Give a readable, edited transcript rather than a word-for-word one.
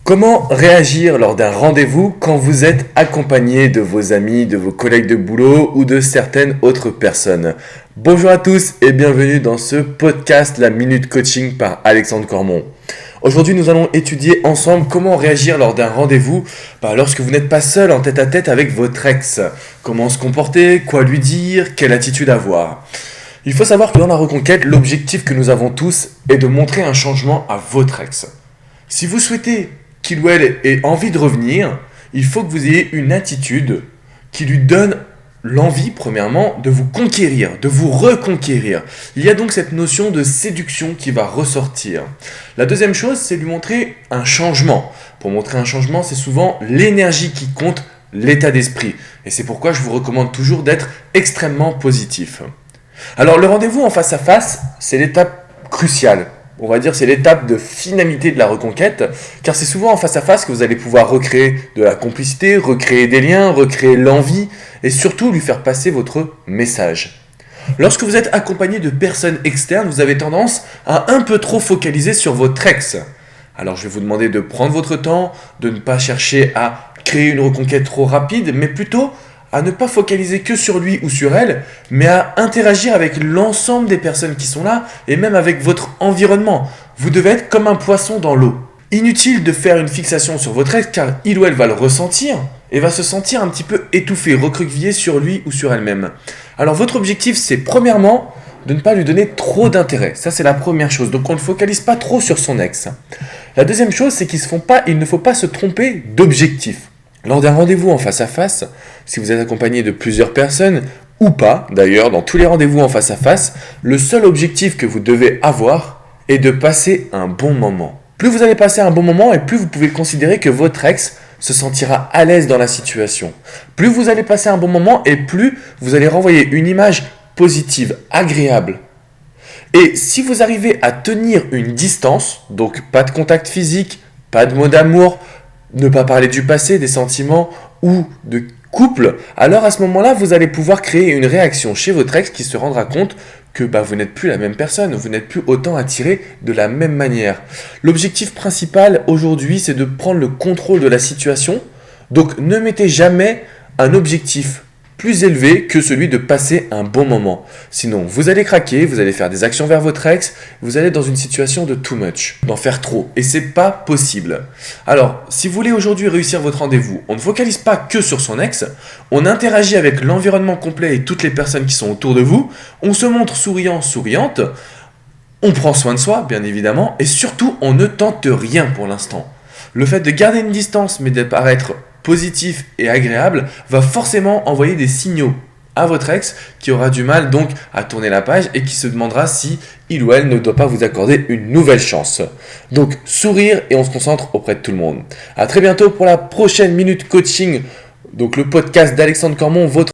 Comment réagir lors d'un rendez-vous quand vous êtes accompagné de vos amis, de vos collègues de boulot ou de certaines autres personnes? Bonjour à tous et bienvenue dans ce podcast La Minute Coaching par Alexandre Cormon. Aujourd'hui, nous allons étudier ensemble comment réagir lors d'un rendez-vous lorsque vous n'êtes pas seul en tête-à-tête avec votre ex. Comment se comporter, quoi lui dire, quelle attitude avoir. Il faut savoir que dans la reconquête, l'objectif que nous avons tous est de montrer un changement à votre ex. Si vous souhaitez qu'il ou elle ait envie de revenir, il faut que vous ayez une attitude qui lui donne l'envie, premièrement, de vous conquérir, de vous reconquérir. Il y a donc cette notion de séduction qui va ressortir. La deuxième chose, c'est lui montrer un changement. Pour montrer un changement, c'est souvent l'énergie qui compte, l'état d'esprit. Et c'est pourquoi je vous recommande toujours d'être extrêmement positif. Alors, le rendez-vous en face à face, c'est l'étape cruciale. On va dire c'est l'étape de finalité de la reconquête, car c'est souvent en face à face que vous allez pouvoir recréer de la complicité, recréer des liens, recréer l'envie et surtout lui faire passer votre message. Lorsque vous êtes accompagné de personnes externes, vous avez tendance à un peu trop focaliser sur votre ex. Alors je vais vous demander de prendre votre temps, de ne pas chercher à créer une reconquête trop rapide, mais plutôt à ne pas focaliser que sur lui ou sur elle, mais à interagir avec l'ensemble des personnes qui sont là et même avec votre environnement. Vous devez être comme un poisson dans l'eau. Inutile de faire une fixation sur votre ex car il ou elle va le ressentir et va se sentir un petit peu étouffé, recroquevillé sur lui ou sur elle-même. Alors votre objectif c'est premièrement de ne pas lui donner trop d'intérêt. Ça c'est la première chose. Donc on ne focalise pas trop sur son ex. La deuxième chose c'est qu'il ne faut pas se tromper d'objectif. Lors d'un rendez-vous en face à face, si vous êtes accompagné de plusieurs personnes, ou pas d'ailleurs, dans tous les rendez-vous en face à face, le seul objectif que vous devez avoir est de passer un bon moment. Plus vous allez passer un bon moment et plus vous pouvez considérer que votre ex se sentira à l'aise dans la situation. Plus vous allez passer un bon moment et plus vous allez renvoyer une image positive, agréable. Et si vous arrivez à tenir une distance, donc pas de contact physique, pas de mots d'amour, ne pas parler du passé, des sentiments ou de couple, alors à ce moment-là, vous allez pouvoir créer une réaction chez votre ex qui se rendra compte que vous n'êtes plus la même personne, vous n'êtes plus autant attiré de la même manière. L'objectif principal aujourd'hui, c'est de prendre le contrôle de la situation. Donc ne mettez jamais un objectif plus élevé que celui de passer un bon moment. Sinon, vous allez craquer, vous allez faire des actions vers votre ex, vous allez être dans une situation de too much, d'en faire trop. Et c'est pas possible. Alors, si vous voulez aujourd'hui réussir votre rendez-vous, on ne focalise pas que sur son ex, on interagit avec l'environnement complet et toutes les personnes qui sont autour de vous, on se montre souriant, souriante, on prend soin de soi, bien évidemment, et surtout, on ne tente rien pour l'instant. Le fait de garder une distance, mais de paraître positif et agréable, va forcément envoyer des signaux à votre ex qui aura du mal donc à tourner la page et qui se demandera si il ou elle ne doit pas vous accorder une nouvelle chance. Donc sourire et on se concentre auprès de tout le monde. À très bientôt pour la prochaine Minute Coaching, donc le podcast d'Alexandre Cormon, votre